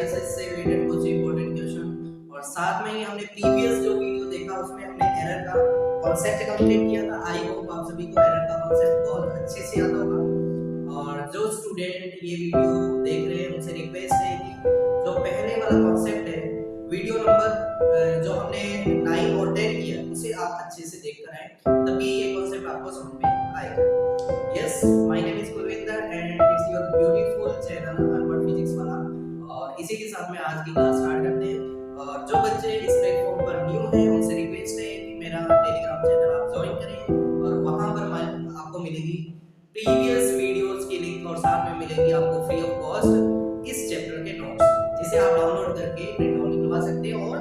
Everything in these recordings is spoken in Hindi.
एनालिसिस से रिलेटेड कुछ इंपॉर्टेंट क्वेश्चन, और साथ में ही हमने प्रीवियस जो वीडियो देखा उसमें हमने एरर का कॉन्सेप्ट कंप्लीट किया था। आई होप आप सभी को एरर का कॉन्सेप्ट बहुत अच्छे से याद होगा। और जो स्टूडेंट ये वीडियो देख रहे हैं उनसे रिक्वेस्ट है कि जो पहले वाला कॉन्सेप्ट है वीडियो नंबर जो हमने 9 और 10 किया उसे आप अच्छे से देख कर आए, तभी ये कॉन्सेप्ट आपको समझ में आएगा। Yes, my name is Kulvinder and it's your beautiful channel onward physics वाला। और इसी के साथ में आज की क्लास स्टार्ट करते हैं। और जो बच्चे इस प्लेटफॉर्म पर न्यू हैं उनसे रिक्वेस्ट है कि मेरा टेलीग्राम चैनल आप ज्वाइन करें, और वहां पर आपको मिलेगी प्रीवियस वीडियोस की लिंक, और साथ में मिलेगी आपको फ्री ऑफ कॉस्ट इस चैप्टर के नोट्स, जिसे आप डाउनलोड करके प्रिंट आउट निकलवा सकते हैं। और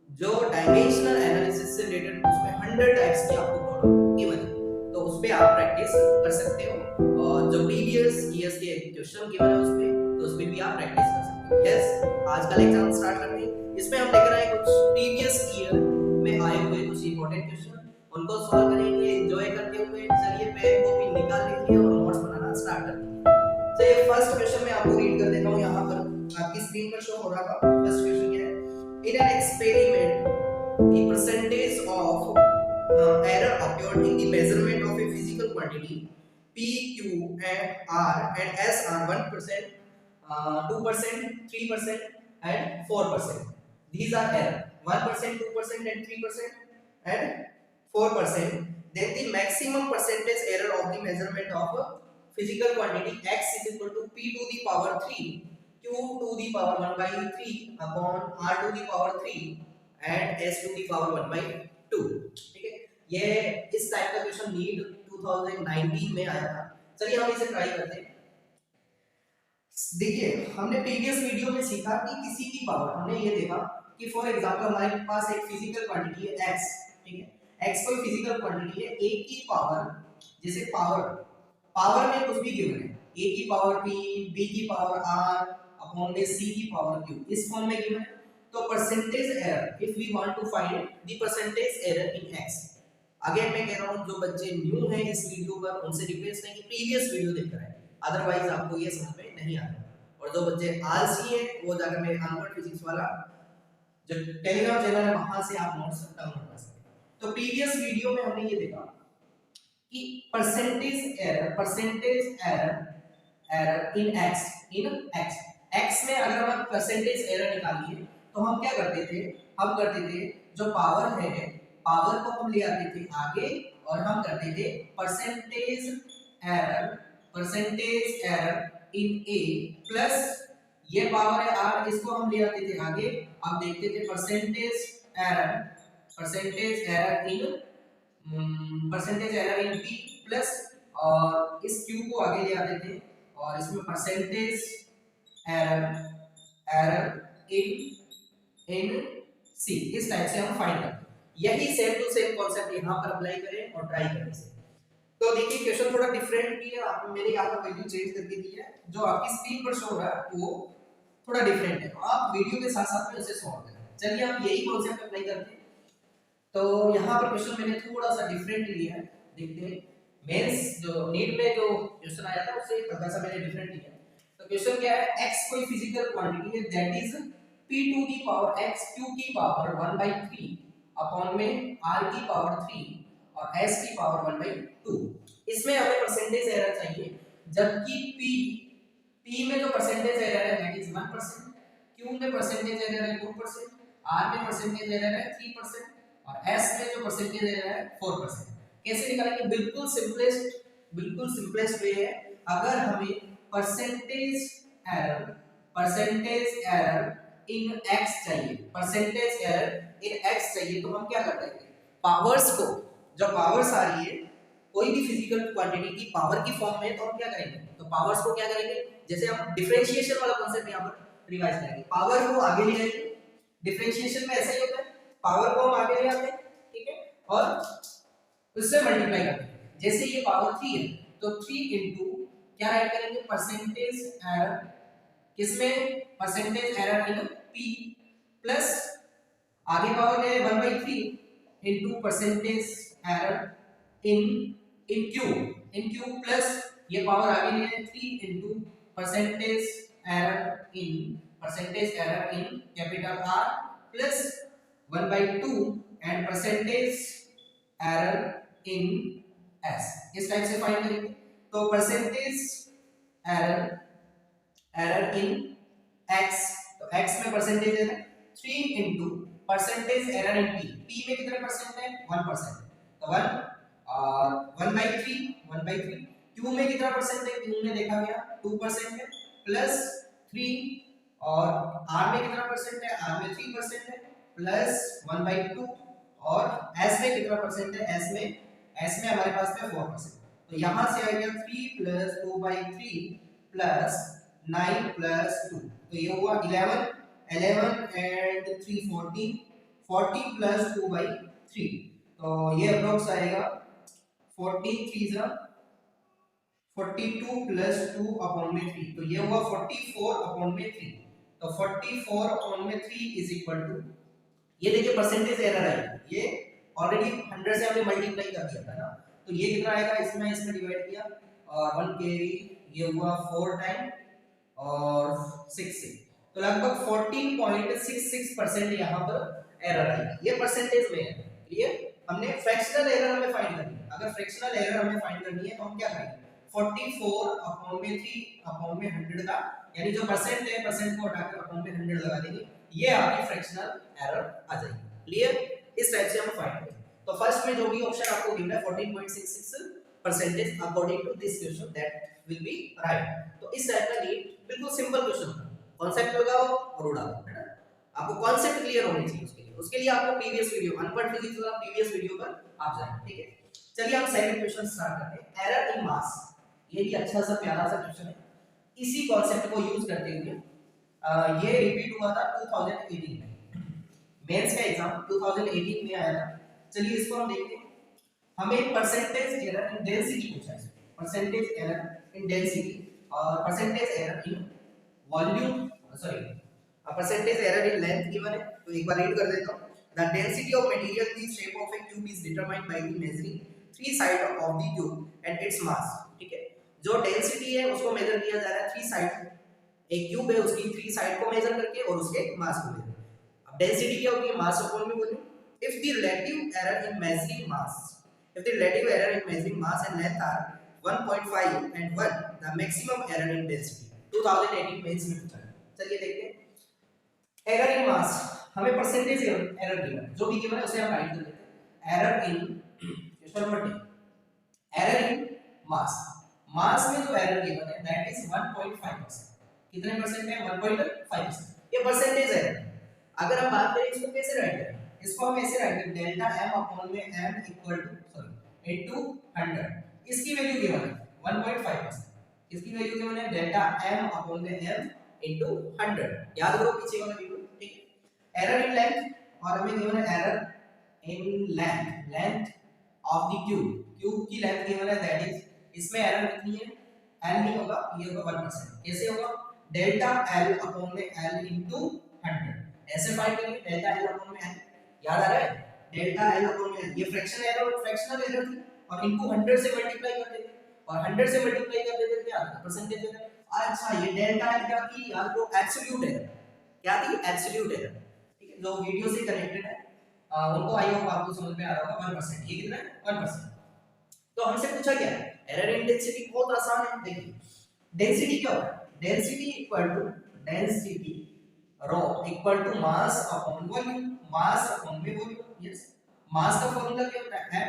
जो डायमेंशनल एनालिसिस से रिलेटेड उसमें 100 टाइप्स की आपको प्रॉब्लम गिवन है, तो उस पे आप प्रैक्टिस कर सकते हो। और जो प्रीवियस ईयर्स के क्वेश्चन गिवन है उस पे, तो उस पे भी आप प्रैक्टिस कर सकते हो। यस, आज का लेक्चर हम स्टार्ट करते हैं। इसमें हम लेकर आए कुछ प्रीवियस ईयर में आए हुए कुछ इंपॉर्टेंट क्वेश्चन, उनको सॉल्व करेंगे एंजॉय करते हुए। चलिए पेन कॉपी निकाल लीजिए और नोट्स बनाना स्टार्ट कर दीजिए। चलिए फर्स्ट क्वेश्चन मैं आपको रीड कर देता हूं, यहां पर आपकी स्क्रीन पर शो हो रहा था। फर्स्ट क्वेश्चन क्या है? In an experiment the percentage of error occurred in the measurement of a physical quantity p, q and r and s are 1%, 2%, 3% and 4%. These are error 1%, 2% and 3% and 4%. Then the maximum percentage error of the measurement of a physical quantity x is equal to p to the power 3, q to the power 1 by 3 upon r to the power 3 and s to the power 1 by 2। ठीक है, ये इस टाइप का क्वेश्चन नीट 2019 में आया था। चलिए हम इसे ट्राई करते हैं। देखिए हमने प्रीवियस वीडियो में सीखा कि किसी की पावर, हमने ये देखा कि फॉर एग्जांपल हमारे पास एक फिजिकल क्वांटिटी है x, ठीक है, x कोई फिजिकल क्वांटिटी है, a की पावर, जैसे पावर में कुछ भी गिवन है, a की पावर p, b की पावर r अपॉन में c की पावर q, इस फॉर्म में गिवन है। तो percentage error, if we want to find the percentage error in x, again मैं कह रहा हूं जो बच्चे न्यू हैं इस वीडियो पर उनसे रिक्वेस्ट है कि प्रीवियस वीडियो देखकर आए, अदरवाइज आपको ये समझ में नहीं आएगा। और जो बच्चे आलसी हैं वो जाकर मेरे अनवर्ड फिजिक्स वाला जो टेलीग्राम चैनल है वहां से आप नोट्स डाउनलोड कर सकते हैं। तो प्रीवियस वीडियो में हमने ये देखा कि परसेंटेज एरर इन x में अगर हम परसेंटेज एरर निकालिए तो हम क्या करते थे, जो पावर है, पावर को हम ले आते थे आगे और हम करते थे percentage error in a plus ये पावर है r, इसको हम ले आते थे आगे, अब देखते थे परसेंटेज एरर इन p प्लस, और इस q को आगे ले आते थे और इसमें परसेंटेज एरर इन C, इस टाइप से हम फाइंड करते हैं। यही सेम टू सेम कॉन्सेप्ट यहां पर अप्लाई करें और ट्राई करें इसे। तो देखिए क्वेश्चन थोड़ा डिफरेंट भी है, आप मैंने यहां पर वैल्यू चेंज करके दी है, जो आपकी स्क्रीन पर शो हो रहा है वो थोड़ा डिफरेंट है, तो आप वीडियो के साथ-साथ में उसे सॉल्व करें। चलिए हम यही कॉन्सेप्ट अप्लाई करते हैं। तो यहां पर क्वेश्चन मैंने थोड़ा सा डिफरेंट लिया है, देखते हैं मेंस जो नीट में जो क्वेश्चन आया था उससे हल्का सा मैंने डिफरेंट लिया है। तो क्वेश्चन क्या है, x कोई फिजिकल क्वांटिटी है that is p to the power x, q की पावर 1 by 3 अपॉन में r की पावर 3 और s की पावर 1 by 2। इसमें हमें परसेंटेज एरर चाहिए, जबकि p में जो परसेंटेज एरर है दैट इज 1%, q में परसेंटेज एरर है 2%, r में परसेंटेज एरर है 3% और s में जो परसेंटेज एरर है 4%। कैसे निकालेंगे? बिल्कुल सिंपलेस्ट वे है, अगर हमें परसेंटेज एरर इन x चाहिए, तो हम क्या करते हैं, पावर्स को, जो पावर्स आ रही है कोई भी फिजिकल क्वांटिटी की पावर की फॉर्म में, तो हम क्या करेंगे, तो पावर्स को क्या करेंगे, जैसे हम डिफरेंशिएशन वाला कॉन्सेप्ट यहां पर रिवाइज करेंगे, पावर को आगे ले आएंगे। डिफरेंशिएशन में ऐसा ही होता है, पावर को हम आगे ले आते हैं, ठीक है, और उससे मल्टीप्लाई करते हैं। जैसे ये पावर 3 है तो 3 इनटू क्या ऐड करेंगे, परसेंटेज एरर, किसमें, परसेंटेज एरर इन p प्लस आगे पावर है 1 by 3 into percentage error in q plus ये पावर आगे ले 3 into percentage error in percentage error in capital R plus 1 by 2 and percentage error in S, इस टाइप से फाइंड करेंगे। तो परसेंटेज एरर इन x, तो x में परसेंटेज है 3 इंटू परसेंटेज एरर इन p में कितने परसेंट है 1%, तो 1 और 1/3 q में कितना परसेंट है q में देखा गया 2% है प्लस 3 और r में कितना परसेंट है r में 3% है प्लस 1/2 और s में कितना परसेंट है s में हमारे पास में 4%, तो यहां से आ गया 3 प्लस 2/3 प्लस 9 प्लस 2, तो ये हुआ 11 एंड 3 40 प्लस 2/3, तो ये अप्रोक्स आएगा 42 प्लस 2 अपॉन में 3, तो ये हुआ 44 अपॉन में 3, तो 44 अपॉन में 3 इज इक्वल टू, ये देखिए परसेंटेज एरर है, ये ऑलरेडी 100 से हमने मल्टीप्लाई कर दिया था ना, तो ये कितना आएगा इसमें डिवाइड किया और 1 कैरी, ये हुआ 4 टाइम और 6 से, तो लगभग 14.66% यहाँ पर एरर आएगी, ये परसेंटेज में है। क्लियर, हमने फ्रैक्शनल एरर हमें फाइंड करनी है, अगर फ्रैक्शनल एरर हमें फाइंड करनी है तो हम क्या करेंगे 44 अपॉन में 3 अपॉन में 100 का, यानी जो परसेंट है परसेंट को हटाकर अपॉन में 100 लगा देंगे, ये आपकी फ्रैक्शनल एरर आ जाएगी। क्लियर, इस टाइप से हम फाइंड करेंगे। तो फर्स्ट में जो भी ऑप्शन आपको गिवन है 14.66% according to this question that will be right. तो इस टाइप का नीट बिल्कुल सिंपल क्वेश्चन था, कॉन्सेप्ट लगाओ और उड़ाओ, है ना। आपको कॉन्सेप्ट क्लियर होनी चाहिए, उसके लिए आपको प्रीवियस वीडियो अनपढ़ फिजिक्स वाला प्रीवियस वीडियो पर आप जाएं, ठीक है। चलिए हम सेकंड क्वेश्चन स्टार्ट करते हैं, एरर इन मास। ये भी अच्छा सा प्यारा सा क्वेश्चन है, इसी कॉन्सेप्ट को यूज करते हुए ये रिपीट हुआ था 2018 में, मेंस का एग्जाम 2018 में आया था। चलिए इसको हम देखते हैं, हमें परसेंटेज एरर इन डेंसिटी पूछा है, परसेंटेज एरर इन डेंसिटी और percentage error in volume, sorry percentage error in length given है, तो एक बार रीड कर देता हूं। The density of material in the shape of A cube is determined by the measuring three side of the cube and its mass, ठीक है। जो डेंसिटी है उसको मेजर किया जा रहा है थ्री साइड, एक क्यूब है उसकी थ्री साइड को मेजर करके और उसके मास को मेजर। अब डेंसिटी क्या होगी, मास अपॉन में volume. If the relative error in measuring mass, if the relative error in measuring mass and length are 1.5 and 1, the maximum error in density 2018 mains में पूछा है। चलिए देखते हैं, एरर इन मास, हमें परसेंटेज एरर गिवन है, जो भी गिवन है उसे हम राइट कर लेते हैं। Error in question number 10, error in mass, mass में जो एरर गिवन है दैट इज 1.5%, कितने परसेंट है 1.5%, ये परसेंटेज एरर। अगर हम बात करें इसको कैसे राइट करें, इसको हम ऐसे राइट करें डेल्टा m अपॉन में m equal to sorry into 100, इसकी वैल्यू गिवन है 1.5%, इसकी वैल्यू गिवन है डेल्टा m अपॉन में m इनटू 100, याद करो पीछे वाला वीडियो, ठीक है। एरर इन लेंथ, और हमें गिवन है error in length, length of the cube, cube की लेंथ गिवन है दैट इज, इसमें एरर कितनी है l नहीं होगा, ये होगा 1%, कैसे होगा डेल्टा l अपॉन में l इनटू 100, ऐसे फाइंड करेंगे डेल्टा l अपॉन में l, याद आ रहा है डेल्टा l अपॉन में l, ये फ्रैक्शनल एरर थी और इनको 100 से मल्टीप्लाई कर देते, और 100 से मल्टीप्लाई कर देते क्या आता परसेंटेज एरर। अच्छा ये डेल्टा l क्या थी, याद करो एब्सोल्यूट एरर, क्या थी एब्सोल्यूट एरर, ठीक है। जो वीडियो से कनेक्टेड है उनको आई होप आपको समझ में आ रहा होगा 1%, ये कितना है 1%। तो हमसे पूछा क्या है एरर इन डेंसिटी, बहुत आसान है, देखिए डेंसिटी क्या होता है, density equal to density rho equal to mass upon volume, mass upon में वॉल्यूम, यस। मास का फॉर्मूला क्या होता है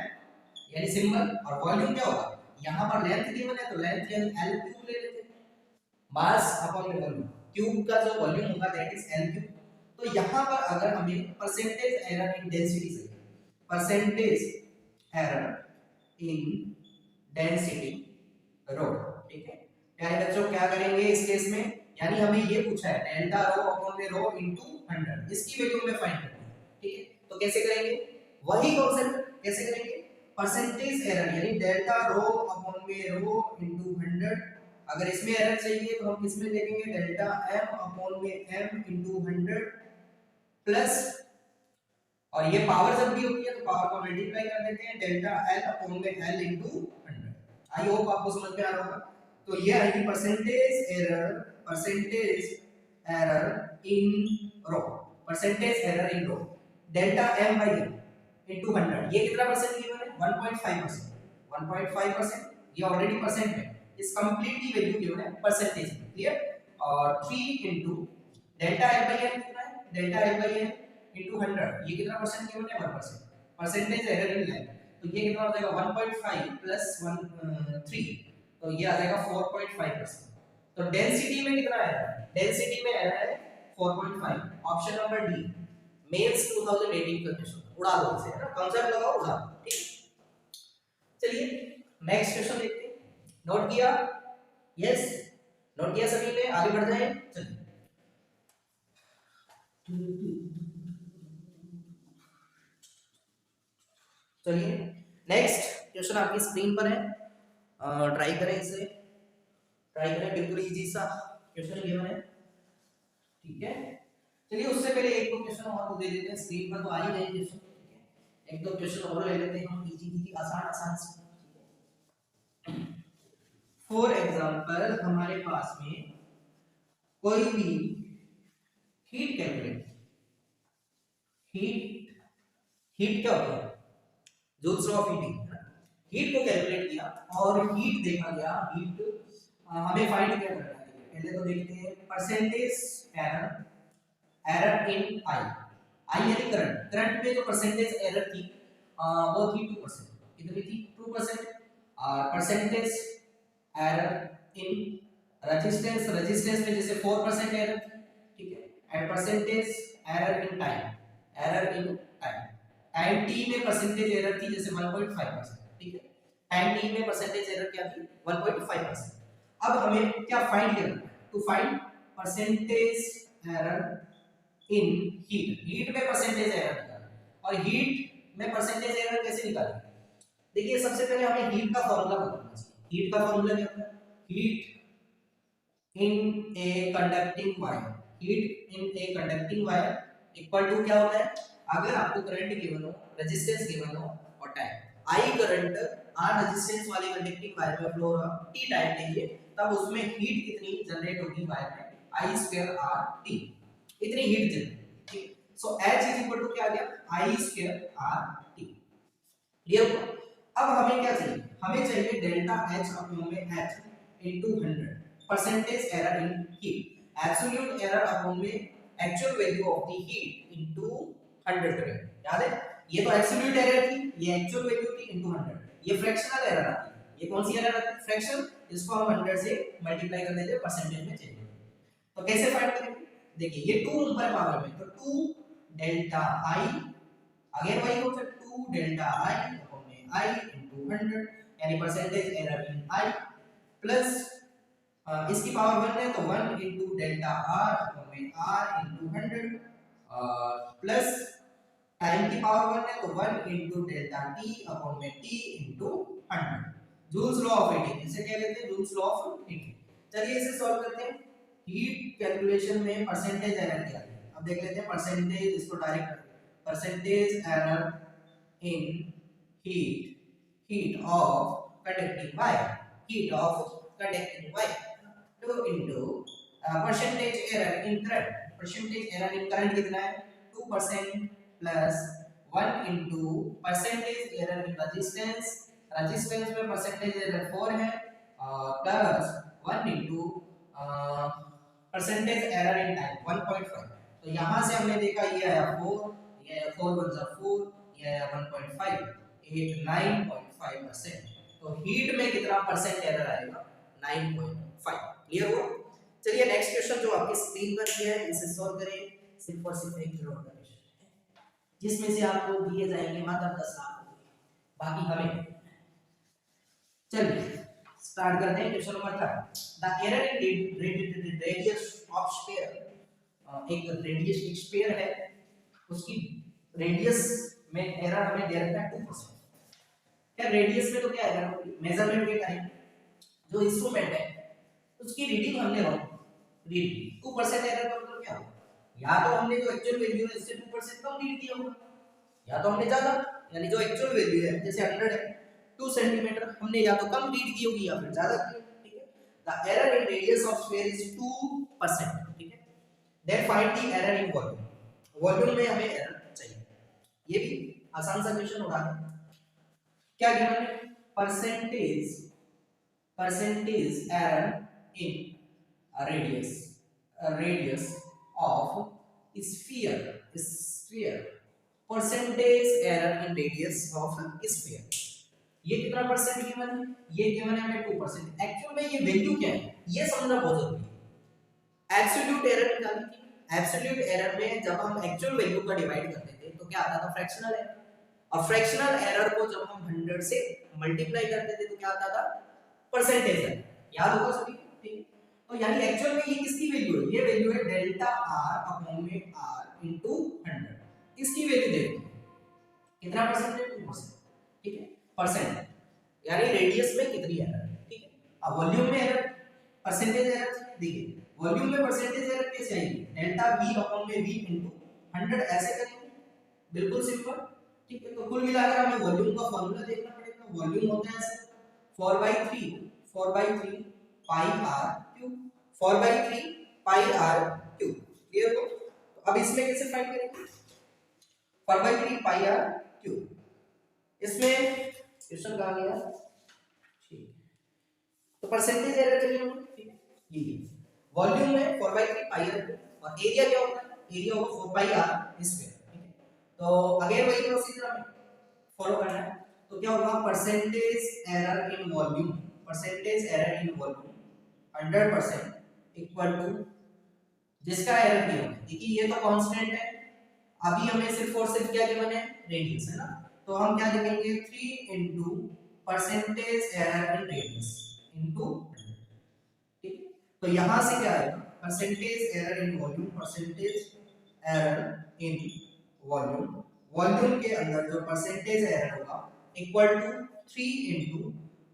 यानी सिंबल, और वॉल्यूम क्या होगा, यहां पर लेंथ गिवन है तो लेंथ यानी l क्यूब ले लेते हैं, मास अपॉन में वॉल्यूम, क्यूब का जो वॉल्यूम होगा दैट इज l क्यूब। तो यहां पर अगर हमें परसेंटेज एरर इन डेंसिटी से, परसेंटेज एरर इन डेंसिटी रो, ठीक है प्यारे बच्चों, क्या करेंगे इस केस में, यानी हमें ये पूछा है डेल्टा रो अपॉन में रो इनटू 100, इसकी वैल्यू हमें फाइंड करनी है, ठीक है। तो कैसे करेंगे, वही कॉन्सेप्ट कैसे करेंगे, परसेंटेज एरर यानी डेल्टा रो अपॉन में रो इनटू 100, अगर इसमें एरर चाहिए तो हम किसमें देखेंगे डेल्टा m अपॉन में m इनटू 100 प्लस, और ये पावर जब भी होती है तो पावर को मल्टीप्लाई कर देते हैं, डेल्टा l अपॉन में l इनटू 100। आई होप आपको समझ में आ रहा होगा। तो ये आएगी percentage error in row, percentage error in row, delta m by n into 100, ये कितना परसेंट गिवन है 1.5%, 1.5% ये ऑलरेडी परसेंट में, इस कंप्लीट की वैल्यू गिवन है परसेंटेज में, क्लियर। और 3 into delta m by n कितना है, delta m by n into 100, ये कितना परसेंट गिवन है 1%, परसेंटेज एरर इन लाइन, तो ये कितना हो जाएगा 1.5 प्लस 3, तो ये आ जाएगा 4.5%। तो डेंसिटी में कितना है, डेंसिटी में एरर है 4.5, ऑप्शन नंबर डी मेंस 2018 का क्वेश्चन, उड़ा दो इसे, है ना, कांसेप्ट लगाओ उड़ा, ठीक। चलिए नेक्स्ट क्वेश्चन देखते हैं, नोट किया, यस नोट किया सभी ने, आगे बढ़ जाए, चलिए। चलिए नेक्स्ट क्वेश्चन आपकी स्क्रीन पर है, ट्राई करें इसे, ट्राई करें, बिल्कुल इजी सा क्वेश्चन गिवन है, ठीक है। चलिए उससे पहले एक दो क्वेश्चन और दे देते हैं, स्क्रीन पर तो आ ही गए क्वेश्चन, ठीक है, एक दो क्वेश्चन और ले लेते हैं हम, इजी इजी आसान आसान से, ठीक है। फॉर एग्जांपल हमारे पास में कोई भी हीट कैलकुलेट, हीट, हीट क्या होता है, joules law of heating, heat को कैलकुलेट किया और हीट देखा गया, हीट हमें फाइंड क्या करना है, पहले तो देखते हैं परसेंटेज एरर, एरर इन आई, आई यानी करंट, करंट में जो परसेंटेज एरर थी वो थी 2%, कितनी थी 2%, और percentage error in resistance, resistance में जैसे 4% एरर, ठीक है, and percentage error in time, error in time, time T में परसेंटेज एरर थी जैसे 1.5%, ठीक है, टाइम टी में परसेंटेज एरर क्या थी 1.5%। अब हमें क्या फाइंड करना है, to find percentage error in heat, heat में परसेंटेज एरर निकालना, और हीट में परसेंटेज एरर कैसे निकालेंगे, देखिए सबसे पहले हमें हीट का फॉर्मूला बताना चाहिए, हीट का फॉर्मूला क्या होता है, heat in a conducting wire, heat in a conducting wire equal to क्या होता है, अगर आपको करंट गिवन हो, रेजिस्टेंस गिवन हो और time, I current R resistance वाले कंडक्टिंग वायर में फ्लो हो रहा, टी टाइम लेंगे तब उसमें हीट कितनी जनरेट होगी वायर में, आई स्क्वायर आर टी, इतनी हीट जनरेट, ठीक, so H is equal to क्या आ गया, I square R T, clear हुआ। अब हमें क्या चाहिए, हमें चाहिए डेल्टा H अपॉन में H into 100, percentage error in heat, absolute error upon में actual value of the heat into 100 करें, याद है, ये तो एब्सोल्यूट एरर थी, ये एक्चुअल वैल्यू थी इनटू 100, ये फ्रैक्शनल एरर आती है, ये कौन सी एरर आती है, फ्रैक्शन, इसको हम 100 से मल्टीप्लाई कर देते हैं, परसेंटेज में चेंज, तो कैसे फाइंड करेंगे, देखिए ये 2 ऊपर पावर में, तो 2 डेल्टा आई, अगेन वही हो, 2 डेल्टा आई अपॉन में आई इनटू 100, यानी परसेंटेज एरर इन आई, प्लस इसकी पावर 1 है तो 1 into डेल्टा आर अपॉन में आर into 100, प्लस टाइम की पावर 1 है तो 1 into डेल्टा टी अपॉन में T into 100, joules law of heating, इसे क्या कहते हैं, जूल्स लॉ ऑफ हीटिंग। चलिए इसे सॉल्व करते हैं, हीट कैलकुलेशन में परसेंटेज एरर क्या है, अब देख लेते हैं परसेंटेज, इसको direct percentage error in heat, heat of conducting wire, heat of conducting wire, 2 into percentage error in current, percentage error in current कितना है 2% plus 1 into percentage error in resistance, resistance में percentage error 4 है, plus 1 into percentage error in time 1.5, तो यहाँ से हमने देखा ये आया 4, ये आया 4 1 4, ये आया 1.5, 9.5%, तो हीट में कितना परसेंट एरर आएगा 9.5, क्लियर हुआ। चलिए नेक्स्ट क्वेश्चन जो आपकी स्क्रीन पर दिया है इसे सॉल्व करें, सिर्फ और सिर्फ एक करोड़ का क्वेश्चन है, जिसमें से आपको दिए जाएंगे मात्र 10 लाख, बाकी हमें, चलिए स्टार्ट करते हैं question number 3, the error in radius of sphere, एक रेडियस एक स्फीयर है, उसकी रेडियस में एरर हमें दे रखा है 2%, क्या रेडियस में तो क्या है, मेजरमेंट के टाइम जो इंस्ट्रूमेंट है उसकी रीडिंग हमने रीड 2% एरर का मतलब क्या होगा, या तो हमने जो एक्चुअल वैल्यू है इससे 2% कम रीड किया होगा, या तो हमने ज्यादा, यानी जो एक्चुअल वैल्यू है जैसे 100 है 2 सेंटीमीटर, हमने या तो कम रीड की होगी या फिर ज्यादा की, ठीक है। The error in radius of sphere is 2%, ठीक है, then find the error in volume, volume में हमें एरर चाहिए। ये भी आसान सा क्वेश्चन होगा। क्या गिवन है, percentage percentage error in radius of sphere percentage error in radius of sphere. ये कितना परसेंट गिवन है, ये गिवन है हमें 2%। एक्चुअल में ये वैल्यू क्या है ये समझना बहुत जरूरी है। एब्सोल्यूट एरर निकालनी थी, एब्सोल्यूट एरर में जब हम एक्चुअल वैल्यू का डिवाइड करते थे तो क्या आता था, फ्रैक्शनल एरर। और फ्रैक्शनल एरर को जब हम 100 से मल्टीप्लाई करते थे तो क्या आता था, परसेंटेज एरर। याद होगा सभी को, ठीक है। तो यानी एक्चुअल में ये किसकी वैल्यू है, ये वैल्यू है डेल्टा आर अपॉन में आर इनटू 100। इसकी वैल्यू देखो कितना परसेंट है, 2%, ठीक है। परसेंट यानी रेडियस में कितनी एरर है, ठीक है। अब वॉल्यूम में एरर, परसेंटेज एरर देखिए, वॉल्यूम में परसेंटेज एरर कैसे आएगी, डेल्टा v अपॉन में v इनटू 100 ऐसे करेंगे, बिल्कुल सिंपल, ठीक है। तो कुल मिलाकर हमें वॉल्यूम का फार्मूला देखना पड़ेगा। वॉल्यूम होता है ऐसे 4/3 पाई r क्यूब, 4/3 पाई r क्यूब, क्लियर हो। तो अब इसमें कैसे फाइंड करेंगे, 4/3 पाई r क्यूब। इसमें क्वेश्चन कहां गया, ठीक, तो परसेंटेज एरर चाहिए हमें, ठीक है। ये वॉल्यूम में 4/3 पाई r क्यूब और एरिया क्या होता है, एरिया होगा 4 पाई r स्क्वायर, ठीक है। तो अगेन वही प्रोसीजर हमें फॉलो करना है। तो क्या होगा, percentage error in volume, percentage error in volume 100% equal to जिसका एरर गिवन है, देखिए ये तो कांस्टेंट है, अभी हमें सिर्फ और सिर्फ क्या गिवन है, रेडियस है ना। तो हम क्या लिखेंगे, 3 into percentage error in radius into, ठीक है। तो यहां से क्या आएगा, percentage error in volume, percentage error in volume, volume के अंदर जो परसेंटेज एरर होगा equal to 3 into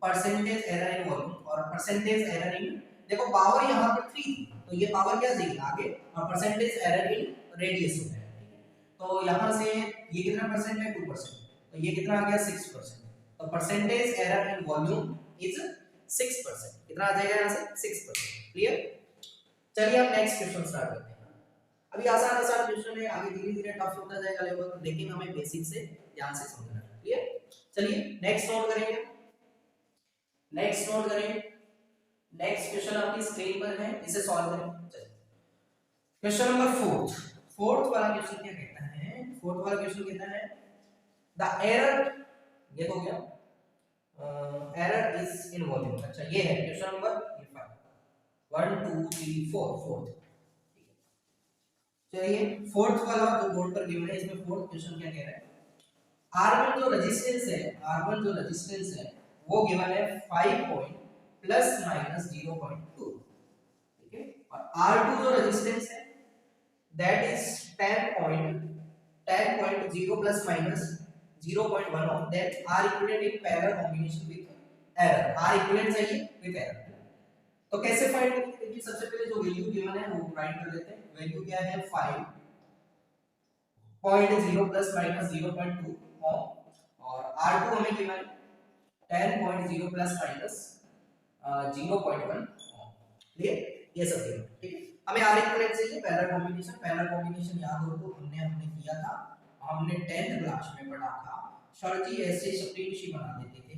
percentage error in volume, और परसेंटेज एरर इन, देखो पावर यहां पर 3 थी तो ये पावर क्या जाएगी आगे, और परसेंटेज एरर इन रेडियस हो गया, ठीक है। तो यहां से ये कितना परसेंट है, 2%, तो ये कितना आ गया, 6%। तो percentage error in volume is 6%, कितना आ जाएगा यहां से, 6%, क्लियर। चलिए अब नेक्स्ट क्वेश्चन स्टार्ट करते हैं। अभी आसान आसान क्वेश्चन है, आगे धीरे धीरे टफ होता जाएगा लेवल, लेकिन हमें बेसिक से ध्यान से समझना है, क्लियर। चलिए नेक्स्ट नोट करेंगे, नेक्स्ट नोट करेंगे। नेक्स्ट क्वेश्चन आपकी स्क्रीन पर है, इसे सॉल्व करें। चलिए क्वेश्चन नंबर 4 वाला क्वेश्चन क्या कहता है, 4 वाला क्वेश्चन कहता है द एरर, ये तो क्या, एरर इज इन वॉल्यूम। अच्छा ये है क्वेश्चन नंबर 5, 1 2 3 4, फोर्थ। चलिए फोर्थ वाला जो बोर्ड पर गिवन है, इसमें फोर्थ क्वेश्चन क्या कह रहा है, R1 जो रेजिस्टेंस है, R1 जो रेजिस्टेंस है वो गिवन है 5 पॉइंट प्लस माइनस 0.2, ठीक है। और R2 जो रेजिस्टेंस है that is 10.0 plus minus 0.1 ohm, that R equivalent in parallel combination with error, R equivalent चाहिए विद एरर। तो कैसे फाइंड करेंगे, देखिए सबसे पहले जो वैल्यू गिवन है वो राइट कर लेते हैं। वैल्यू क्या है, 5.0 प्लस माइनस 0.2 ओम, और R2 हमें गिवन है 10.0 प्लस माइनस 0.1 ओम, क्लियर, ये सब गिवन, ठीक है। हमें R इक्विवेलेंट चाहिए, पैरेलल कॉम्बिनेशन, पैरेलल कॉम्बिनेशन याद हो तो हमने किया था, हमने 10th क्लास में पढ़ा था। सर जी ऐसे स्प्रिंग सी बना देते थे,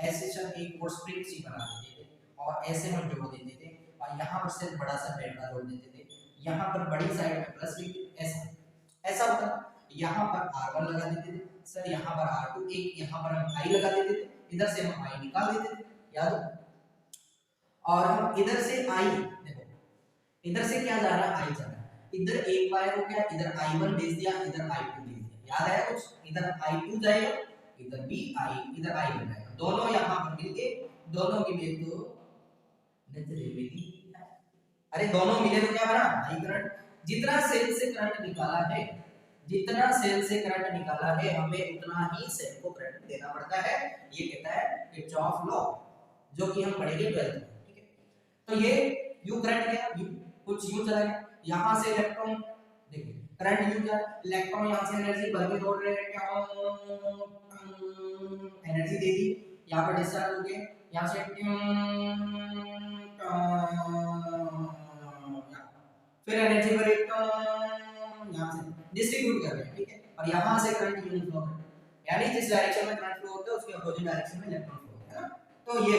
ऐसे सर एक और स्प्रिंग सी बना देते थे, और ऐसे हम जोड़ देते थे, और यहाँ पर से बड़ा सा डेल्टा जोड़ देते थे, यहाँ पर बड़ी साइड में प्लस लिखते, ऐसा ऐसा होता था। यहाँ पर R1 लगा देते थे सर, यहाँ पर R2, एक यहाँ पर हम I लगा देते थे, इधर से हम I निकाल देते थे, याद हो। और हम इधर से I, देखो इधर से क्या जा रहा है, I जा रहा है, इधर एक वायर हो गया, इधर I1 भेज दिया, इधर I2 भेज दिया, याद है कुछ, इधर I2 जाएगा, इधर भी I, इधर I बन जाएगा, दोनों यहाँ पर मिलके, दोनों की मिले तो नजरे मिली, अरे दोनों मिले तो क्या बना, आई करंट। जितना सेल से करंट निकाला है, जितना सेल से करंट निकाला है हमें उतना ही सेल को करंट देना पड़ता है, ये कहता है किरचॉफ लॉ, जो कि हम पढ़ेंगे 12th में, ठीक है। तो ये यू करंट गया, यू कुछ यू चला गया, यहां से इलेक्ट्रॉन, देखिए करंट यू गया, इलेक्ट्रॉन यहां से एनर्जी भर के दौड़ रहे हैं, क्या एनर्जी दे दी, यहां पर डिस्चार्ज हो गए, यहां से फिर एनर्जी पर एक यहाँ से डिस्ट्रीब्यूट कर रहे हैं, ठीक है, और यहाँ से करंट यूनिट फ्लो कर रहे हैं, यानी जिस डायरेक्शन में करंट फ्लो होता है उसके अपोजिट डायरेक्शन में इलेक्ट्रॉन फ्लो होता है ना। तो ये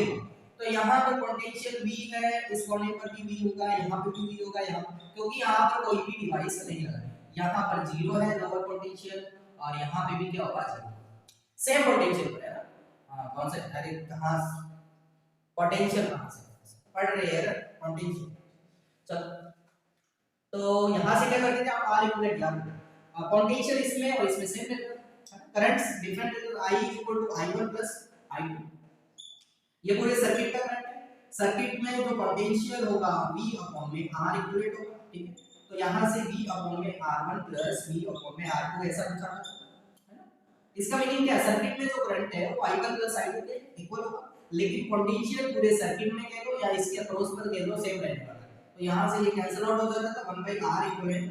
तो यहाँ पर पोटेंशियल V है, इस कोने पर भी V होगा, यहाँ पे भी V होगा, यहाँ, क्योंकि यहाँ पर कोई भी डिवाइस नहीं लगा है, यहाँ पर 0 है लोअर पोटेंशियल और यहाँ पे भी क्या होगा 0, सेम पोटेंशियल पर है ना। हाँ कौन सा, अरे कहाँ पोटेंशियल कहाँ से पढ़ रहे हैं पोटेंशियल। चलो तो यहाँ से क्या करते थे आप, आर इक्विवेलेंट याद, पोटेंशियल इसमें और इसमें सेम रहता है, करंट्स डिफरेंट रहता है, I equal to I1 plus I2, ये पूरे सर्किट का करंट है। सर्किट में जो पोटेंशियल होगा V अपॉन में R इक्विवेलेंट होगा, ठीक है, तो यहाँ से V अपॉन में R1 प्लस V अपॉन में R2 ऐसा कुछ आता है ना। इसका मीनिंग क्या है, सर्किट में जो करंट है वो I1 प्लस I2 के इक्वल होगा, लेकिन पोटेंशियल पूरे सर्किट में कह लो या इसके अक्रॉस पर कह लो सेम रहने वाला है, तो यहाँ से ये कैंसिल आउट हो जाता है, 1/R equivalent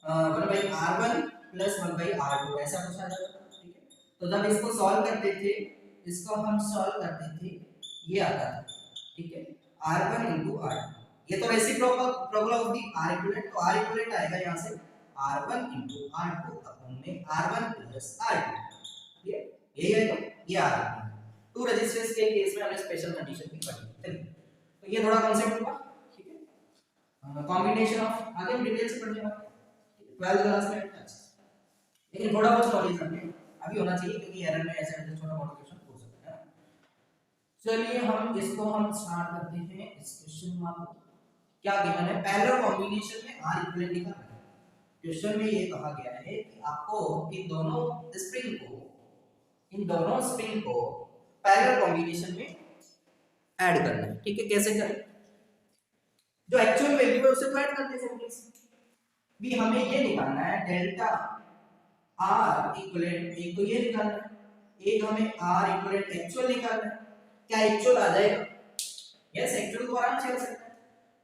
1/R1 plus 1/R2 ऐसा कुछ आ जाता है, ठीक है। तो जब इसको सॉल्व करते थे, इसको हम सॉल्व करते थे, ये आता था, ठीक है, R1 into R2, ये तो reciprocal of the R equivalent, तो R इक्विवेलेंट आएगा यहाँ से R1 into R2 अपॉन में R1 प्लस R2, ये है, तो ये आ रहा है। टू रेजिस्टेंस के केस में हमने स्पेशल कंडीशन भी पढ़ी, चलिए तो ये थोड़ा कांसेप्ट हुआ, ठीक है, कॉम्बिनेशन ऑफ आगे हम डिटेल से पढ़ने वाले हैं 12th क्लास में, अच्छा लेकिन थोड़ा बहुत नॉलेज हमें अभी होना चाहिए क्योंकि एरर में ऐसे छोटा बहुत क्वेश्चन हो सकता है। चलिए हम इसको हम स्टार्ट करते हैं, इस क्वेश्चन में आपको क्या गिवन है, पैरेलल कॉम्बिनेशन में R इक्विवेलेंट निकालना है। क्वेश्चन में ये कहा गया है कि आपको इन दोनों स्प्रिंग को पैरेलल कॉम्बिनेशन में ऐड करना है, ठीक है, कैसे करें, जो एक्चुअल वैल्यू है उसे तो ऐड करते हैं सिंपली से। भी हमें ये निकालना है डेल्टा R इक्विवेलेंट, एक तो ये निकालना है, एक हमें R इक्विवेलेंट एक्चुअल निकालना है, क्या एक्चुअल आ जाएगा, यस एक्चुअल को आराम से कर सकते हैं,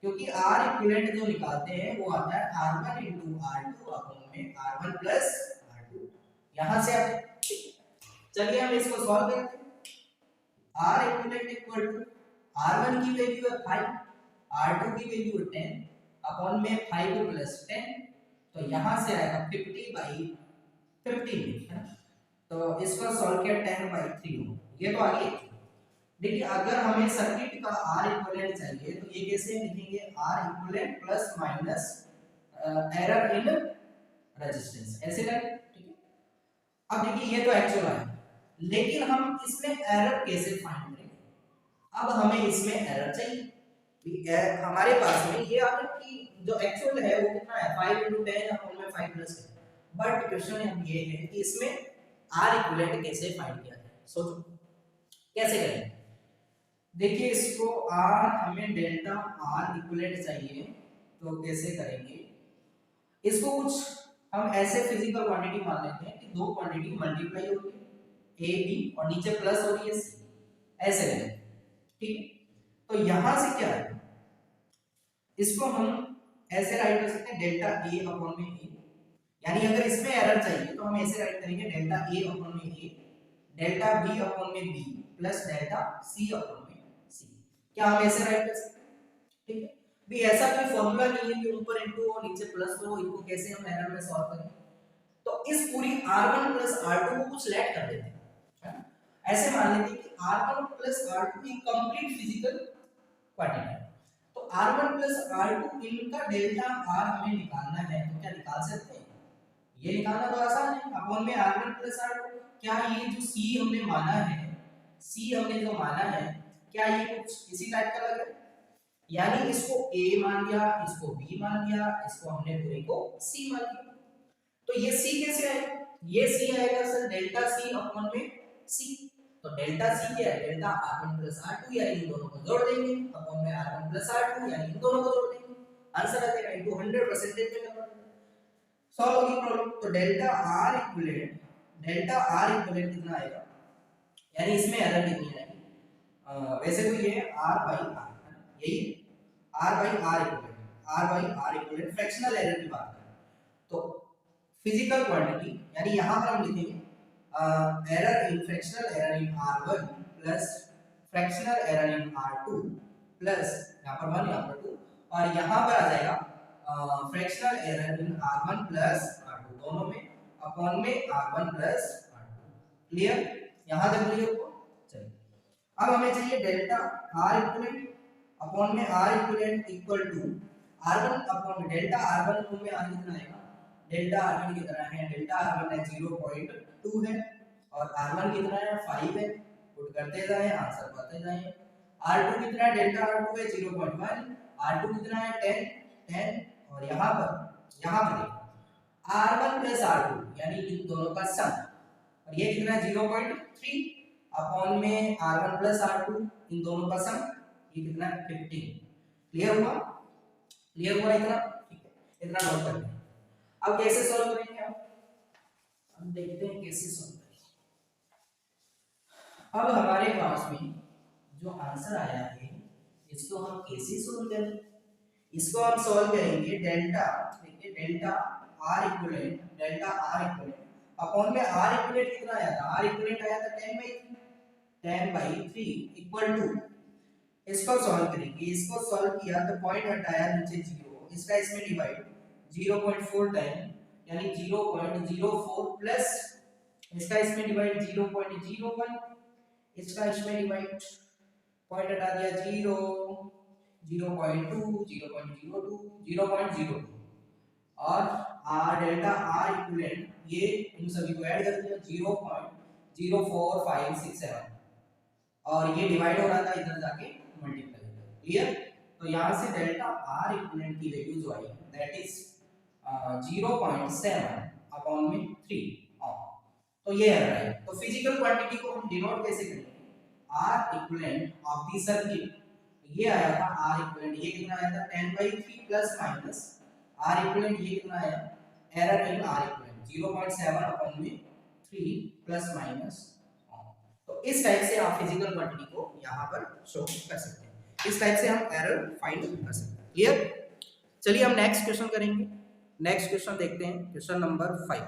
क्योंकि R इक्विवेलेंट जो निकालते हैं वो आता है R1 into R2 अपॉन में R1 प्लस R2, यहां से आता है, चलिए हम इसको सॉल्व करते हैं। R equivalent equal to R1 की वैल्यू है 5, R2 की वैल्यू है 10 अपॉन में 5 प्लस 10, तो यहां से आएगा 50/15 है ना, तो इसका सॉल्व किया 10/3 हो, ये तो आ गया। देखिए अगर हमें सर्किट का R इक्विवेलेंट चाहिए तो ये कैसे लिखेंगे, R equivalent plus minus error in resistance, ऐसे करें, ठीक है। अब देखिए ये तो एक्चुअल है, लेकिन हम इसमें एरर कैसे फाइंड करेंगे, अब हमें इसमें एरर चाहिए, हमारे पास में ये आ गया कि जो एक्चुअल है वो कितना है 5 into 10 अपॉन में 5 प्लस है, बट क्वेश्चन अब ये है कि इसमें R इक्विवेलेंट कैसे फाइंड किया जाए, सोचो कैसे करें। देखिए इसको R हमें डेल्टा R इक्विवेलेंट चाहिए, तो कैसे करेंगे, इसको कुछ हम ऐसे फिजिकल क्वांटिटी मान लेते हैं कि दो क्वांटिटी मल्टीप्लाई होती है A B और नीचे प्लस हो रही है C, ऐसे लेते हैं, ठीक है। तो यहां से क्या है, इसको हम ऐसे राइट कर सकते हैं डेल्टा A अपॉन में A, यानी अगर इसमें एरर चाहिए तो हम ऐसे राइट करेंगे डेल्टा A अपॉन में A, डेल्टा B अपॉन में B plus delta C upon में C, क्या हम ऐसे राइट कर सकते हैं, ठीक है। भी ऐसा कोई फॉर्मूला नहीं है कि ऊपर इनटू और नीचे प्लस हो, इनको कैसे हम एरर में सॉल्व करें, तो इस पूरी R1 प्लस R2 को कुछ लेट कर देते हैं, ऐसे मान लेते हैं कि R1 प्लस R2 एक कंप्लीट फिजिकल क्वांटिटी है, तो R1 प्लस R2 इनका डेल्टा R हमें निकालना है, तो क्या निकाल सकते हैं, ये निकालना तो आसान है, अपॉन में R1 प्लस R2, क्या ये जो C हमने माना है, C हमने जो माना है, क्या ये कुछ इसी टाइप का लग रहा है, यानी इसको A मान लिया, इसको B मान लिया, इसको हमने पूरे को C मान लिया, तो ये C कैसे आएगा, ये C आएगा सर डेल्टा C अपॉन में C, तो डेल्टा C क्या है, डेल्टा R1 प्लस R2, यानी इन दोनों को जोड़ देंगे अपॉन में R1 प्लस R2, यानी इन दोनों को जोड़ देंगे, आंसर आ जाएगा इनटू 100% में कन्वर्ट, सॉल्व होगी प्रॉब्लम। तो डेल्टा R इक्विवेलेंट कितना आएगा, यानी इसमें एरर कितनी आएगी, वैसे तो ये R by R, यही R by R equivalent fractional error की बात करें तो फिजिकल क्वांटिटी, यानी यहां पर हम लिखेंगे error in fractional error in R1 plus fractional error in R2 plus यहां पर 1 यहां पर 2, और यहां पर आ जाएगा fractional error in R1 plus R2 दोनों में अपॉन में R1 प्लस R2। क्लियर, यहां तक क्लियर हो? चलिए अब हमें चाहिए डेल्टा R इक्विवेलेंट अपॉन में R equivalent equal to R1 upon delta R1 upon में R कितना आएगा, डेल्टा R1 कितना है, डेल्टा R1 है 0.2 है और R1 कितना है 5 है, पुट करते जाएं आंसर पाते जाएं। R2 कितना है, डेल्टा R2 है 0.1, R2 कितना है 10 और यहाँ पर देखो R1 प्लस R2 यानी इन दोनों का सम और ये कितना है 0.3 अपॉन में R1 प्लस R2 इन दोनों का सम ये कितना है 15। क्लियर हुआ? क्लियर हुआ इतना? ठीक है, इतना नोट कर लें। अब कैसे सॉल्व करेंगे हम देखते हैं कैसे सॉल्व करेंगे। अब हमारे पास में जो आंसर आया है इसको हम कैसे सॉल्व करें, इसको हम सॉल्व करेंगे डेल्टा, देखिए डेल्टा R इक्विवेलेंट अपॉन में R इक्विवेलेंट कितना आया था, R इक्विवेलेंट आया था 10/3 इक्वल टू, इसको सॉल्व करेंगे, इसको सॉल्व किया तो पॉइंट हटाया नीचे 0, इसका इसमें डिवाइड 0.4 टाइम यानी 0.04 प्लस इसका इसमें डिवाइड 0.01, इसका इसमें डिवाइड पॉइंट हटा दिया 0, 0.2, 0.02, 0.02 और डेल्टा R इक्विवेलेंट ये इन सभी को ऐड कर दिया 0.04567 और ये डिवाइड हो रहा था इधर जाके मल्टीप्लाई। क्लियर? तो यहाँ से डेल्टा R इक्विवेलेंट की वैल्यू जो आई दैट इज 0.7 अपॉन में 3 तो ये आ रहा है। तो फिजिकल क्वांटिटी को हम डिनोट कैसे करेंगे, R equivalent of the circuit, ये आया था R इक्विवेलेंट, ये कितना आया था 10/3 प्लस माइनस R इक्विवेलेंट ये कितना आया, error in R equivalent 0.7 upon में 3 प्लस माइनस। तो इस टाइप से आप फिजिकल क्वांटिटी को यहाँ पर शो कर सकते हैं, इस टाइप से हम एरर फाइंड कर सकते हैं। क्लियर? चलिए हम नेक्स्ट क्वेश्चन करेंगे। नेक्स्ट क्वेश्चन देखते हैं, क्वेश्चन नंबर 5।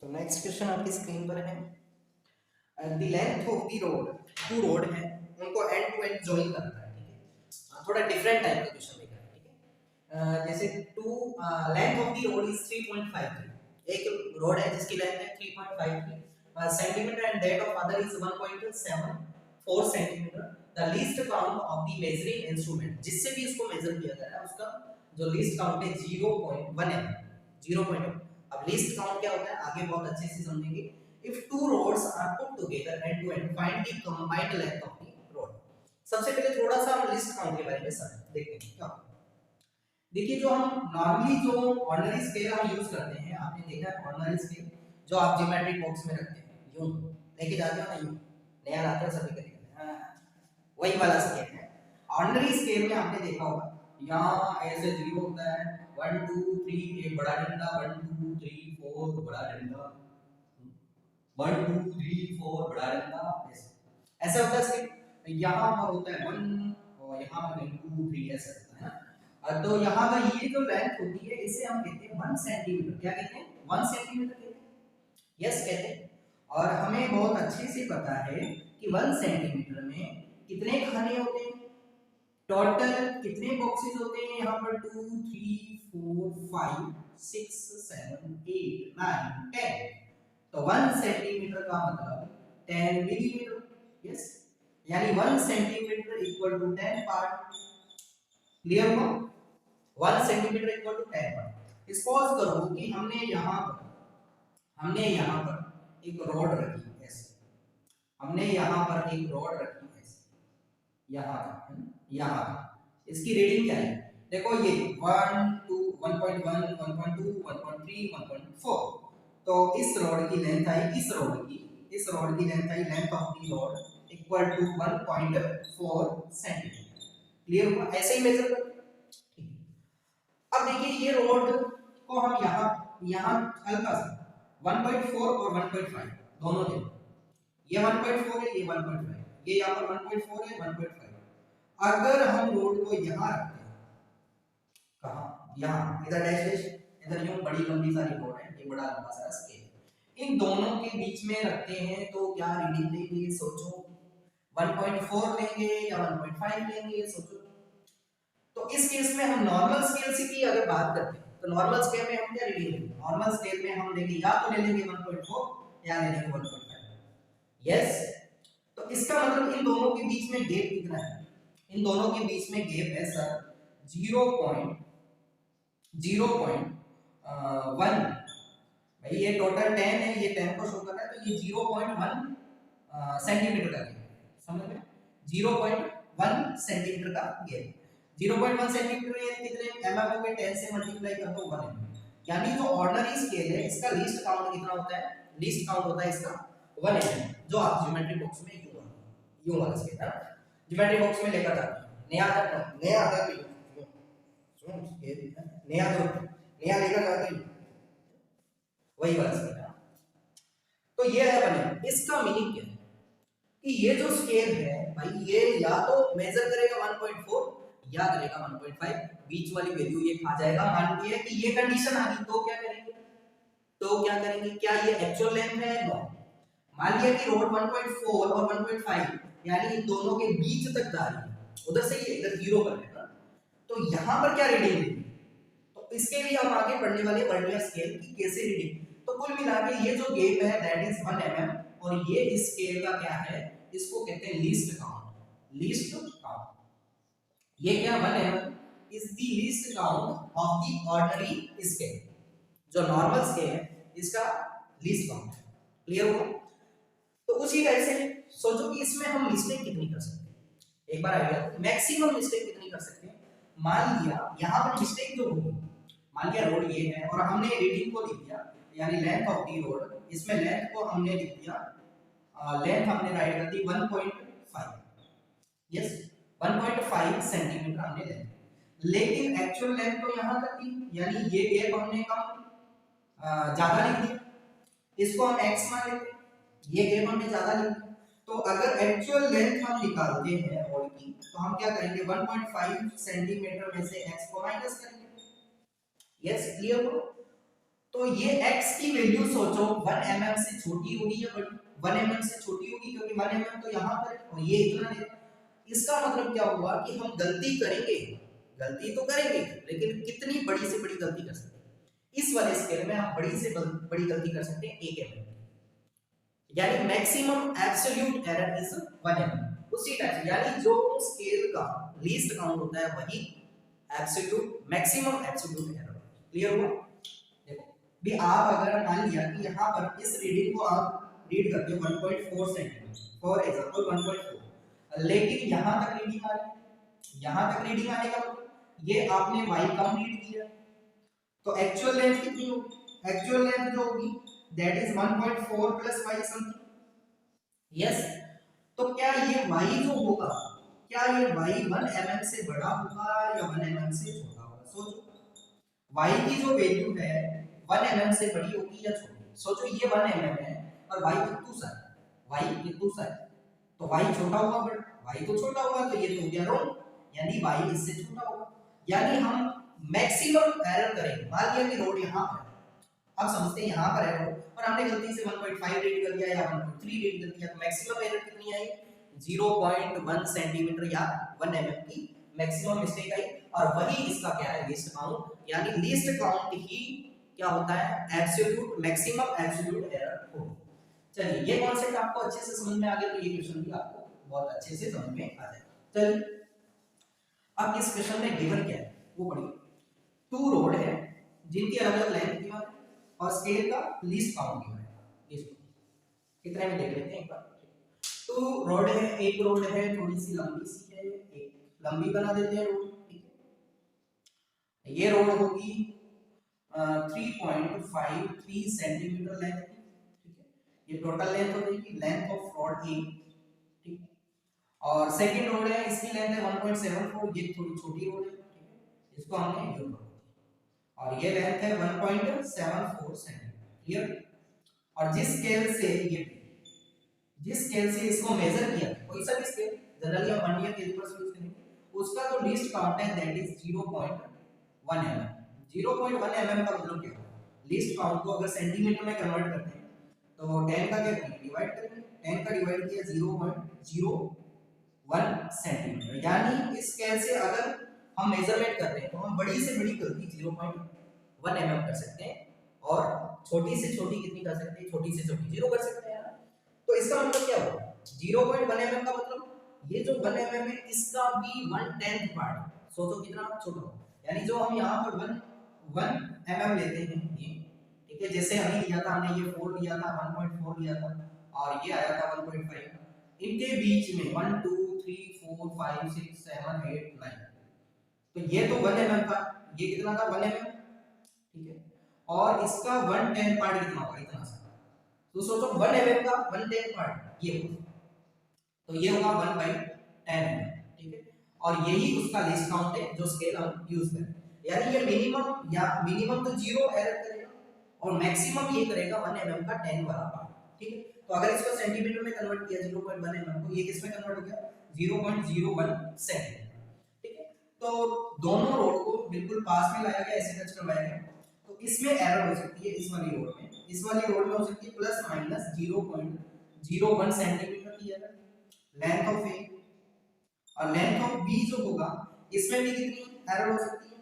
तो नेक्स्ट क्वेश्चन आपकी स्क्रीन पर है, the length of the rod, two rod है उनको एंड टू एंड जॉइन करना है। ठीक है, थोड़ा डिफरेंट टाइप का क्वेश्चन लेकर, ठीक है। जैसे two length of the rod is 3.53, एक रोड है जिसकी लेंथ है 3.53 centimetre and that of other is 1.74 centimetre. The least count of the measuring instrument, जिससे भी इसको मेजर किया जा रहा है उसका जो लीस्ट काउंट है 0.1 है, 0.1। अब लीस्ट काउंट क्या होता है आगे बहुत अच्छे से समझेंगे। If two roads are put together end to end find the combined length of the road. सबसे पहले थोड़ा सा हम लिस्ट काउंट के बारे में देखते हैं क्या। देखिए जो हम नॉर्मली जो ऑर्डिनरी स्केल हम यूज करते हैं, आपने देखा है ऑर्डिनरी स्केल जो आप ज्योमेट्रिक बॉक्स में रखते हैं, यूं लेके जाते हो ना, यूं नया लाते हो सभी के, वही वाला स्केल है। ऑर्डिनरी स्केल में आपने देखा होगा यहाँ ऐसे 0 होता है, 1 2 3 एक बड़ा डंडा, 1 2 3 4 बड़ा डंडा, 1 2 3 4 बड़ा डंडा, ऐसे होता है स्केल। यहाँ पर होता है 1 और यहाँ पर 2 3 ऐसे होता है ना। तो यहाँ का ये जो लेंथ होती है इसे हम कहते हैं 1 सेंटीमीटर। क्या कहते हैं? 1 सेंटीमीटर कहते हैं, यस कहते हैं। और हमें बहुत अच्छे से पता है कि 1 सेंटीमीटर में कितने खाने होते हैं, टोटल कितने बॉक्सेस होते हैं यहाँ पर 2 3 4 5 6 7 8 9 10। तो 1 सेंटीमीटर का मतलब 10 मिलीमीटर, यस, यानी 1 centimetre equal to 10 part. Clear हुआ? 1 centimetre equal to 10 part. Suppose करो कि हमने यहाँ पर एक रॉड रखी ऐसे, हमने यहाँ पर एक रॉड रखी ऐसे, यहाँ इसकी रीडिंग क्या है देखो, ये 1 2 1.1 1.2 1.3 1.4। तो इस रॉड की लेंथ आई, इस रॉड की लेंथ आई, length of the rod equal to 1.4 centimetre. Clear हुआ? ऐसे ही मेजर करते हैं। अब देखिए ये रॉड को हम यहाँ हल्का सा 1.4 और 1.5 दोनों दे, ये 1.4 है, ये 1.5, ये यहाँ पर 1.4 है 1.5। अगर हम रोड को यहाँ रखते हैं, कहाँ, यहाँ इधर डैश, इधर यूं बड़ी लंबी सारी रोड है, ये बड़ा लंबा सारा स्केल, इन दोनों के बीच में रखते हैं तो क्या रीडिंग लेंगे सोचो, 1.4 लेंगे या 1.5 लेंगे सोचो। तो इस केस में हम नॉर्मल स्केल से की अगर बात करते हैं तो नॉर्मल स्केल में हम क्या रीडिंग लेंगे, नॉर्मल स्केल में हम लेंगे या तो ले लेंगे 1.4 या ले लेंगे 1.5। यस, तो इसका मतलब इन दोनों के बीच में गैप कितना है, इन दोनों के बीच में गैप है सर 0.1। भाई ये टोटल 10 है, ये 10 को शो कर रहा है, तो ये 0.1 सेंटीमीटर का गैप, समझ में, 0.1 सेंटीमीटर का गैप। 0.1 सेंटीमीटर ये कितने एमएम हो गए, 10 से मल्टीप्लाई कर दो 1 एमएम, यानी जो ऑर्डिनरी स्केल है इसका लीस्ट काउंट कितना होता है, लीस्ट काउंट होता है इसका 1 एमएम, जो आप ज्योमेट्री बॉक्स में यूं वाला स्केल है ज्योमेट्री बॉक्स में लेकर जाते हैं, नया आता है सुन स्केल नया लेकर जाते हैं वही वाला स्केल है। तो ये है बने, इसका मीनिंग क्या है कि ये जो स्केल है भाई ये या तो मेजर करेगा 1.4 या करेगा 1.5, बीच वाली वैल्यू ये खा जाएगा। मान लिया कि ये कंडीशन आ गई तो क्या करेंगे, क्या ये एक्चुअल लेंथ है, नो। मान लिया कि रोड 1.4 और 1.5 यानी इन दोनों के बीच तक जा रही है, उधर से ये इधर 0 कर लेगा, तो यहां पर क्या रीडिंग लेंगे, तो इसके लिए हम आगे पढ़ने वाले वर्नियर स्केल की कैसे रीडिंग। तो कुल मिला के ये जो गैप है दैट इज 1 एमएम, और ये इस स्केल का क्या है, इसको कहते हैं लीस्ट काउंट। लीस्ट काउंट ये क्या 1 MM is the least count of the ordinary scale, जो नॉर्मल स्केल है इसका लीस्ट काउंट है। क्लियर हुआ। तो उसी तरह से सोचो कि इसमें हम मिस्टेक कितनी कर सकते हैं, एक बार आइडिया, मैक्सिमम मिस्टेक कितनी कर सकते हैं। मान लिया यहां पर मिस्टेक जो होगी, मान लिया रोड ये है और हमने रीडिंग को लिख दिया यानी लेंथ ऑफ दी रोड, इसमें लेंथ को हमने लिख दिया, लेंथ हमने राइट कर दी 1.5, यस 1.5 सेंटीमीटर हमने लेंथ, लेकिन एक्चुअल लेंथ तो यहां तक थी, यानी ये गैप हमने कम ज्यादा लिख दिया, इसको हम x मान लेते हैं, ये गैप हमने ज्यादा लिख दिया। तो अगर एक्चुअल लेंथ हम निकालते हैं रोड की तो हम क्या करेंगे 1.5 सेंटीमीटर में से x को माइनस करेंगे। यस क्लियर हो। तो ये x की वैल्यू सोचो 1 mm से छोटी होगी या बड़ी, 1 mm से छोटी होगी क्योंकि 1 mm तो यहां पर है और ये इतना है। इसका मतलब क्या हुआ कि हम गलती करेंगे, गलती तो करेंगे लेकिन कितनी बड़ी से बड़ी गलती कर सकते हैं, इस वाले स्केल में हम बड़ी से बड़ी गलती कर सकते हैं 1 mm, यानी maximum absolute error is 1 mm। उसी टाइप से यानी जो स्केल का लीस्ट काउंट होता है वही absolute maximum absolute error. Clear हुआ। देखो भी आप अगर मान लिया कि यहां पर इस रीडिंग को आप रीड करते हो 1.4 सेंटीमीटर फॉर एग्जांपल 1.4, लेकिन यहां तक रीडिंग आ रही है, यहां तक रीडिंग आने का मतलब ये आपने y कम रीड किया, तो एक्चुअल लेंथ कितनी होगी, एक्चुअल लेंथ जो होगी that is 1.4 plus y something. Yes, तो क्या ये y जो होगा, क्या ये y 1 mm से बड़ा होगा या 1 mm से छोटा होगा। सोचो y की जो वैल्यू है 1 mm से बड़ी होगी या छोटी। सोचो ये 1 mm है और y कितू सा है, तो y छोटा होगा, बड़ा y तो छोटा होगा, तो ये तो हो गया रॉन्ग, यानी y इससे छोटा होगा, यानी हम मैक्सिमम एरर करेंगे। मान लिया कि रोड यहां पर है, अब समझते हैं यहां पर है रोड और हमने गलती से 1.5 रीड कर दिया या 1.3 रीड कर दिया, तो मैक्सिमम एरर कितनी आई 0.1 सेंटीमीटर या 1 mm की मैक्सिमम मिस्टेक आई, और वही इसका क्या है लीस्ट काउंट, यानी लीस्ट काउंट ही क्या होता है एब्सोल्यूट मैक्सिमम एब्सोल्यूट एरर हो। चलिए ये कॉन्सेप्ट आपको अच्छे से समझ में आ गया, तो ये क्वेश्चन भी आपको बहुत अच्छे से समझ में आ जाएगा। चलिए अब इस क्वेश्चन में गिवन क्या है वो पढ़िए। टू रोड है जिनकी अलग अलग लेंथ गिवन है और स्केल का लीस्ट काउंट गिवन है, लीस्ट कितने में देख लेते हैं एक बार। तो रोड है, एक रोड है थोड़ी सी लंबी सी है, एक लंबी बना देते हैं रोड, ठीक है। ये रोड होगी 3.53 सेंटीमीटर लेंथ की, ठीक है, ये टोटल लेंथ हो जाएगी, लेंथ ऑफ रोड ए, ठीक है। और सेकंड रोड है इसकी लेंथ है 1.74, ये थोड़ी छोटी रोड है, ठीक है, इसको हमने यू कर दिया, और ये लेंथ है 1.74 सेंटीमीटर। क्लियर। और जिस स्केल से इसको मेजर किया, कोई सा भी स्केल, जनरली हम वर्नियर कैलिपर्स यूज करेंगे, उसका जो लीस्ट काउंट है दैट इज 0.1 mm। 0.1 mm का मतलब क्या है, लीस्ट काउंट को अगर सेंटीमीटर में कन्वर्ट करते हैं तो 10 का क्या करेंगे डिवाइड करेंगे, 10 का डिवाइड किया 0.01 सेंटीमीटर, यानी इस स्केल से अगर हम मेजरमेंट कर रहे हैं तो हम बड़ी से बड़ी गलती 0.1 mm कर सकते हैं और छोटी से छोटी कितनी कर सकते हैं, छोटी से छोटी 0 कर सकते हैं। तो इसका मतलब क्या हुआ, 0.1 mm का मतलब ये जो 1 mm है इसका भी 1/10 पार्ट, सोचो कितना छोटा हो, यानी जो हम यहाँ पर 1 mm लेते हैं ये, ठीक है, जैसे अभी लिया था हमने ये 4 लिया था, 1.4 लिया था और ये आया था 1.5, इनके बीच में 1 2 3 4 5 6 7 8 9, तो ये तो 1 mm था, ये कितना था 1 mm, ठीक है, और इसका 1/10 पार्ट कितना होगा, इतना सा, तो सोचो 1 mm का 1/10 पार्ट ये होगा, तो ये होगा 1/10 mm, ठीक है, और यही उसका लीस्ट काउंट है जो स्केल हम यूज करें, यानी ये मिनिमम या मिनिमम तो 0 एरर करेगा और मैक्सिमम ये करेगा 1 mm का 10 वाला पार्ट, ठीक है। तो अगर इसको सेंटीमीटर में कन्वर्ट किया 0.1 mm को, ये किस में कन्वर्ट हो गया 0.01 सेंटीमीटर, ठीक है। तो दोनों रोड को बिल्कुल पास में लाया गया, ऐसे टच करवाया गया, तो इसमें एरर हो सकती है इस वाली रोड में, इस वाली रोड में हो सकती है प्लस माइनस 0.01 सेंटीमीटर की एरर लेंथ ऑफ ए, और लेंथ ऑफ बी जो होगा इसमें भी कितनी एरर हो सकती है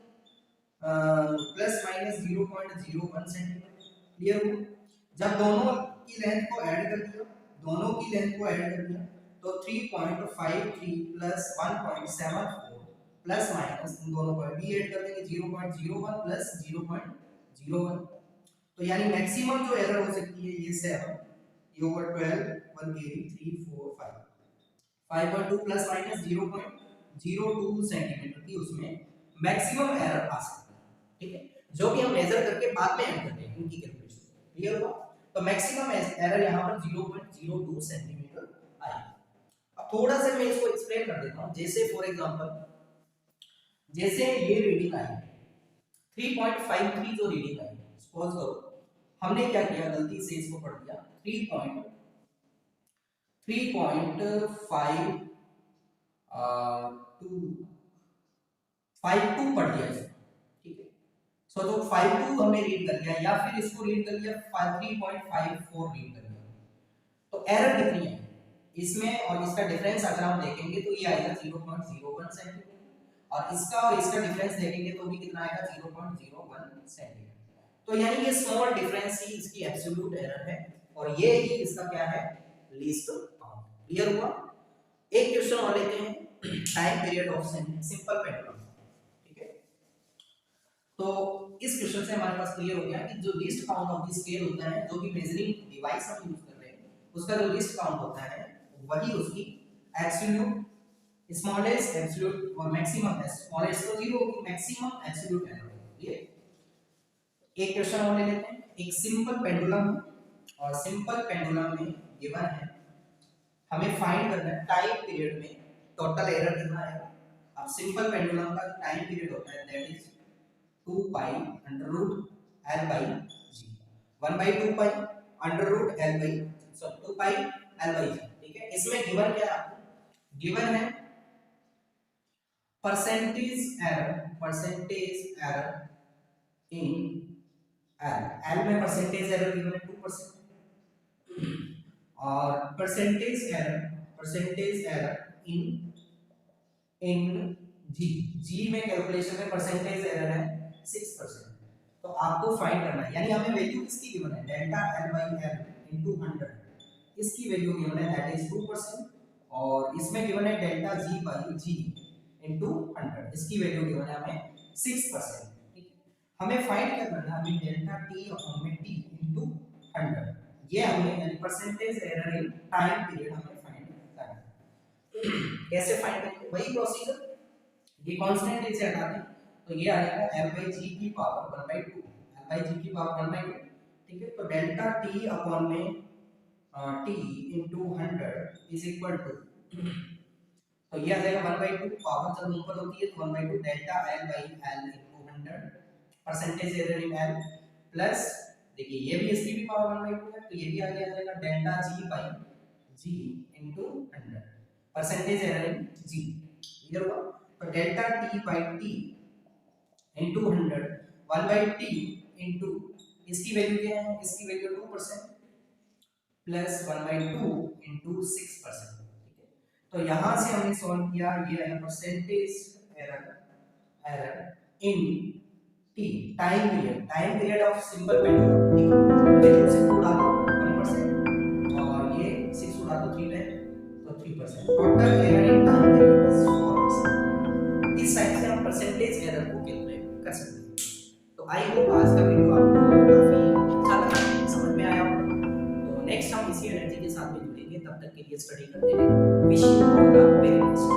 प्लस माइनस 0.01 सेंटीमीटर, क्लियर हो। जब दोनों की लेंथ को ऐड कर दिया, दोनों की लेंथ को ऐड कर दिया तो 3.53 प्लस 1.74 प्लस माइनस इन दोनों को भी ऐड कर देंगे 0.01 प्लस 0.01, तो यानी मैक्सिमम जो एरर हो सकती है ये 7, ये ओवर 12 1 केरी 3 4 5 5.2 प्लस माइनस 0.02 सेंटीमीटर की उसमें मैक्सिमम एरर आ सकती है, ठीक है, जो भी हम मेजर करके बाद में ऐड करते हैं इनकी कैलकुलेशन, क्लियर हुआ। तो मैक्सिमम एरर यहाँ पर 0.02 सेंटीमीटर आई। अब थोड़ा सा मैं इसको एक्सप्लेन कर देता हूँ, जैसे फॉर एग्जांपल जैसे ये रीडिंग आई 3.53 जो रीडिंग आई, सपोज करो हमने क्या किया, गलती से इसको पढ़ दिया 3.52 पढ़ दिया इसको, ठीक है, सो तो 52 हमने रीड कर लिया या फिर इसको रीड कर लिया 3.54 रीड कर लिया, तो एरर कितनी है इसमें और इसका डिफरेंस अगर हम देखेंगे तो ये आएगा 0.01 सेंटीमीटर, और इसका डिफरेंस देखेंगे तो भी कितना आएगा 0.01 सेंटीमीटर, तो यानी ये स्मॉल डिफरेंस ही इसकी एब्सोल्यूट एरर है और ये ही इसका क्या है लीस्ट काउंट, क्लियर हुआ। एक क्वेश्चन और लेते हैं, time period of simple pendulum, ठीक है, तो इस क्वेश्चन से हमारे पास क्लियर हो गया कि जो least count of the scale होता है, जो भी मेजरिंग डिवाइस हम यूज कर रहे हैं उसका जो लीस्ट काउंट होता है वही उसकी एब्सोल्यूट स्मॉलेस्ट एब्सोल्यूट और मैक्सिमम है, स्मॉलेस्ट तो 0 होगी, मैक्सिमम एब्सोल्यूट एरर होगी, क्लियर। एक क्वेश्चन और ले लेते हैं, एक सिंपल पेंडुलम और सिंपल पेंडुलम में गिवन है हमें फाइंड करना है टाइम पीरियड में टोटल एरर कितना आएगा। अब सिंपल पेंडुलम का टाइम पीरियड होता है that is 2 pi under root l by g, 1/2 pi under root l by sorry 2 pi L by जी, ठीक है। इसमें गिवन क्या है आपको, गिवन है परसेंटेज एरर इन एल में परसेंटेज एरर गिवन है 2% और परसेंटेज एरर इन जी में कैलकुलेशन में परसेंटेज एरर है 6%, तो आपको फाइंड करना है, यानी हमें वैल्यू किसकी गिवन है delta l by l into 100, इसकी वैल्यू गिवन है दैट इज 2% और इसमें गिवन है delta g by g into 100, इसकी वैल्यू गिवन है हमें 6%, ठीक है। हमें फाइंड क्या करना है, हमें डेल्टा टी अपॉन में टी इनटू 100, ये हमें यानी percentage error in time period हमें फाइंड करना है। कैसे फाइंड करेंगे, वही प्रोसीजर, ये कांस्टेंट इसे हटा दें तो ये आएगा l by g की पावर 1/2, l by g की पावर 1/2, ठीक है। तो डेल्टा t अपॉन में t into 100 is equal to, तो ये आ जाएगा 1/2, पावर जब ऊपर होती है तो 1/2 delta l by l into 100 percentage error in l plus देखिए ये भी इसकी भी पावर 1/2 है तो ये भी आगे आ जाएगा delta g by g into 100 percentage error in g, clear हुआ। तो delta t by t into 100 1 by t into इसकी वैल्यू क्या है, इसकी वैल्यू 2% प्लस 1/2 into 6%, ठीक है। तो यहां से हमने सॉल्व किया, ये है percentage error error in T time period of simple pendulum, ठीक है। ये 2 से 2 डालो 1% और ये 6 उड़ा दो 3 टाइम तो 3%, total error in time period is 4%। इस साइड से हम परसेंटेज एरर को कैलकुलेट कर सकते हैं। तो आई होप आज का वीडियो आपको काफी अच्छा लगा, समझ में आया होगा। तो नेक्स्ट हम इसी एनर्जी के साथ में जुड़ेंगे, तब तक के लिए स्टडी करते रहें। Wish you all the very best.